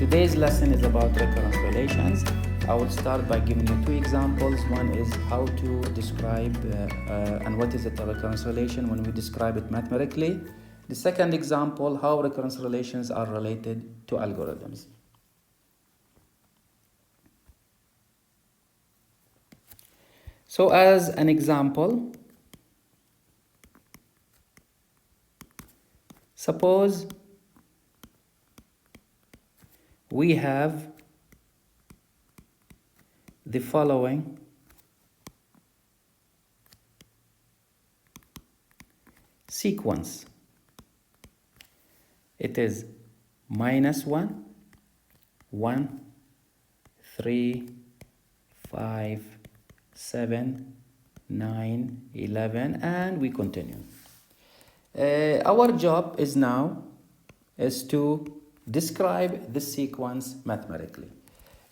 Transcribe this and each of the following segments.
Today's lesson is about recurrence relations. I will start by giving you two examples. One is how to describe and what is a recurrence relation when we describe it mathematically. The second example, how recurrence relations are related to algorithms. So as an example, suppose we have the following sequence. It is -1, 1, 3, 5, 7, 9, 11, and we continue. Our job is now to describe this sequence mathematically.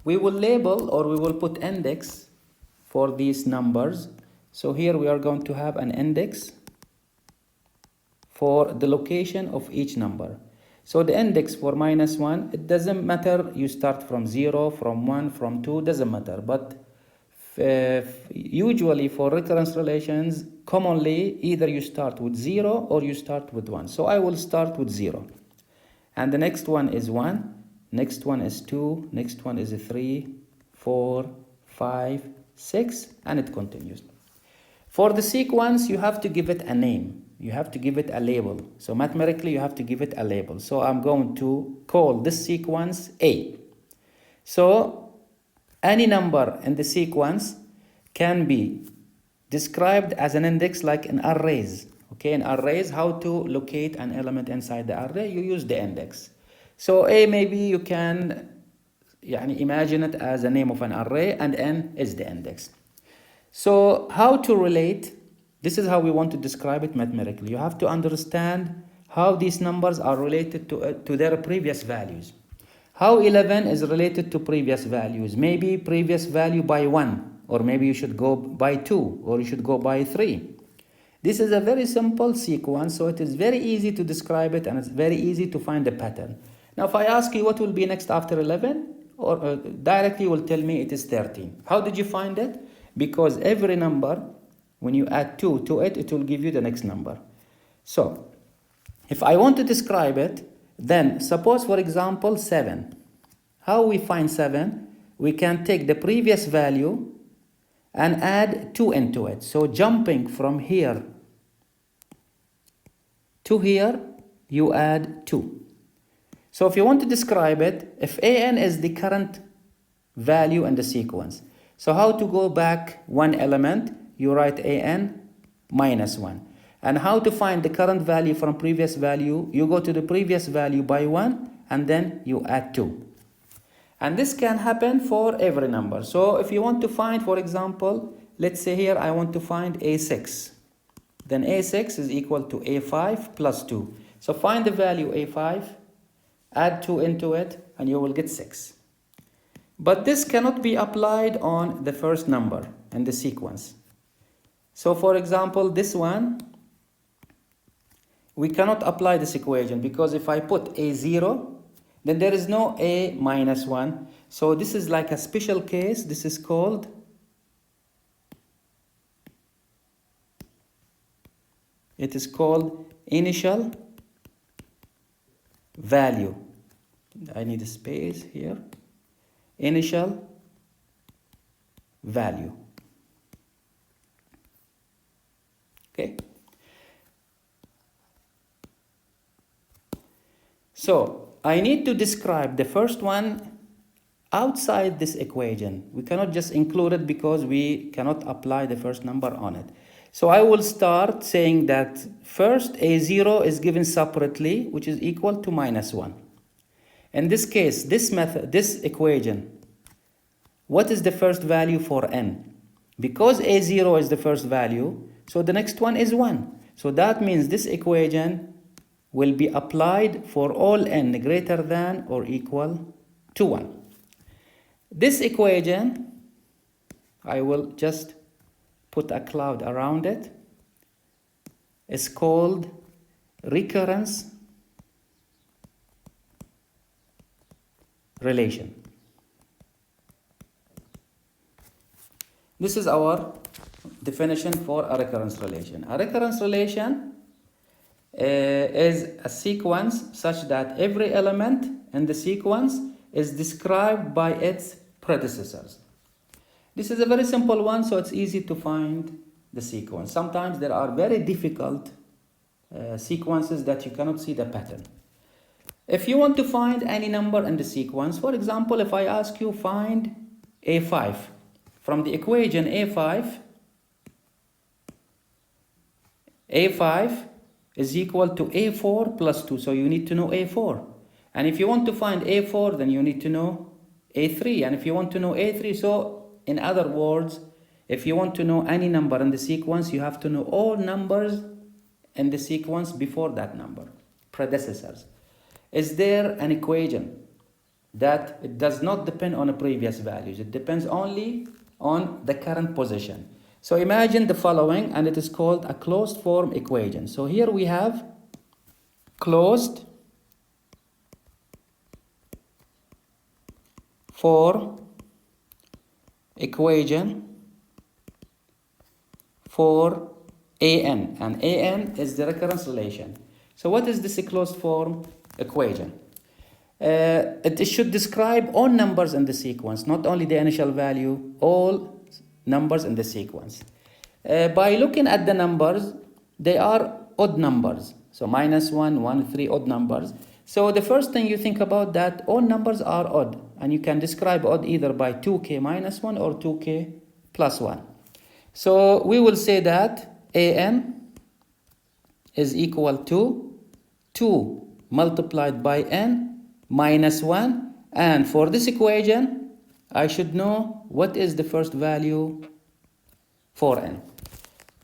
We will label or we will put index for these numbers. So here we are going to have an index for the location of each number. So the index for -1, it doesn't matter you start from 0, from 1, from 2, doesn't matter. But usually for recurrence relations, commonly either you start with 0 or you start with 1. So I will start with 0. And the next one is 1, next one is 2, next one is 3, 4, 5, 6, and it continues. For the sequence, you have to give it a name. You have to give it a label. So mathematically, you have to give it a label. So I'm going to call this sequence A. So any number in the sequence can be described as an index like an arrays. Okay, in arrays, how to locate an element inside the array, you use the index. So A, maybe you can imagine it as a name of an array, and N is the index. So how to relate, this is how we want to describe it mathematically. You have to understand how these numbers are related to their previous values. How 11 is related to previous values. Maybe previous value by 1, or maybe you should go by 2, or you should go by 3. This is a very simple sequence, so it is very easy to describe it and it's very easy to find the pattern. Now, if I ask you what will be next after 11, or directly you will tell me it is 13. How did you find it? Because every number, when you add 2 to it, it will give you the next number. So, if I want to describe it, then suppose, for example, 7. How we find 7? We can take the previous value and add 2 into it. So jumping from here to here, you add 2. So if you want to describe it, if an is the current value in the sequence, so how to go back one element, you write an minus 1. And how to find the current value from previous value, you go to the previous value by 1 and then you add 2. And this can happen for every number. So if you want to find, for example, let's say here I want to find A6. Then A6 is equal to A5 plus 2. So find the value A5, add 2 into it, and you will get 6. But this cannot be applied on the first number in the sequence. So for example, this one, we cannot apply this equation because if I put A0, then there is no A minus 1. So this is like a special case. This is called initial value. I need a space here. Initial value. Okay. So I need to describe the first one outside this equation. We cannot just include it because we cannot apply the first number on it. So I will start saying that first A0 is given separately, which is equal to -1. In this case, this equation, what is the first value for n? Because A0 is the first value, so the next one is 1. So that means this equation will be applied for all n greater than or equal to 1. This equation, I will just put a cloud around it, is called recurrence relation. This is our definition for a recurrence relation. A recurrence relation is a sequence such that every element in the sequence is described by its predecessors. This is a very simple one, so it's easy to find the sequence. Sometimes there are very difficult sequences that you cannot see the pattern. If you want to find any number in the sequence, for example, if I ask you find A5, from the equation A5 is equal to A4 plus 2, so you need to know A4. And if you want to find A4, then you need to know A3. And if you want to know A3, so in other words, if you want to know any number in the sequence, you have to know all numbers in the sequence before that number, predecessors. Is there an equation that it does not depend on the previous values? It depends only on the current position. So imagine the following, and it is called a closed form equation. So here we have closed form equation for AN, and AN is the recurrence relation. So what is this closed form equation? It should describe all numbers in the sequence, not only the initial value, all numbers in the sequence. By looking at the numbers, they are odd numbers. So -1, 1, 3, odd numbers. So the first thing you think about that all numbers are odd, and you can describe odd either by 2k minus 1 or 2k plus 1. So we will say that AN is equal to 2 multiplied by n minus 1, and for this equation I should know what is the first value for n.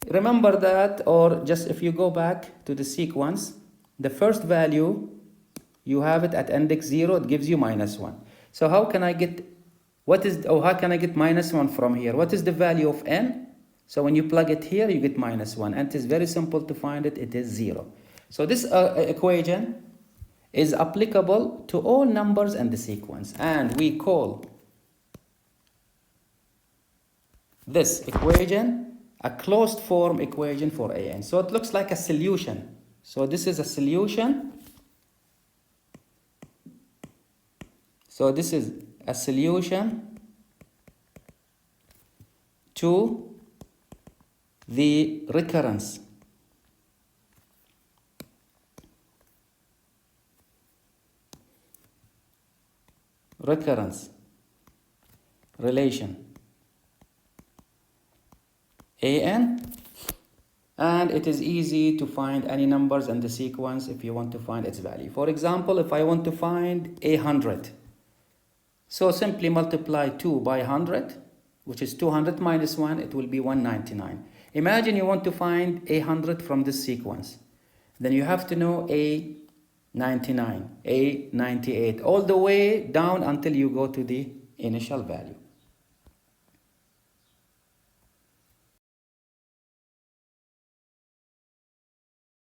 Remember that, or just if you go back to the sequence, the first value you have it at index 0, it gives you -1. So how can I get how can I get -1 from here? What is the value of n? So when you plug it here, you get -1, and it is very simple to find it. It is 0. So this equation is applicable to all numbers in the sequence, and we call this equation a closed form equation for AN. So it looks like a solution. So this is a solution. So this is a solution to the recurrence relation AN, and it is easy to find any numbers in the sequence if you want to find its value. For example, if I want to find 100, so simply multiply 2 by 100, which is 200 minus 1, it will be 199. Imagine you want to find 100 from this sequence. Then you have to know A99, A98, all the way down until you go to the initial value.